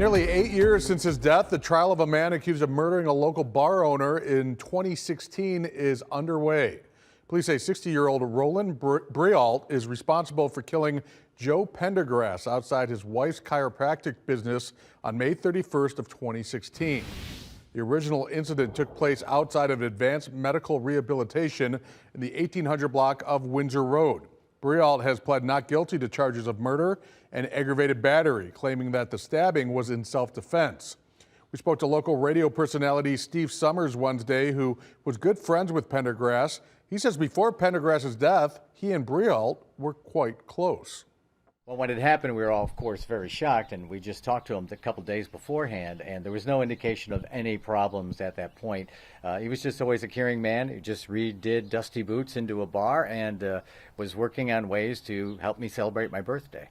Nearly 8 years since his death, the trial of a man accused of murdering a local bar owner in 2016 is underway. Police say 60-year-old Roland Briault is responsible for killing Joe Pendergrass outside his wife's chiropractic business on May 31st of 2016. The original incident took place outside of Advanced Medical Rehabilitation in the 1800 block of Windsor Road. Briault has pled not guilty to charges of murder and aggravated battery, claiming that the stabbing was in self-defense. We spoke to local radio personality Steve Summers Wednesday, who was good friends with Pendergrass. He says before Pendergrass's death, he and Briault were quite close. Well, when it happened, we were all, of course, very shocked, and we just talked to him a couple days beforehand, and there was no indication of any problems at that point. He was just always a caring man who just redid Dusty Boots into a bar and was working on ways to help me celebrate my birthday.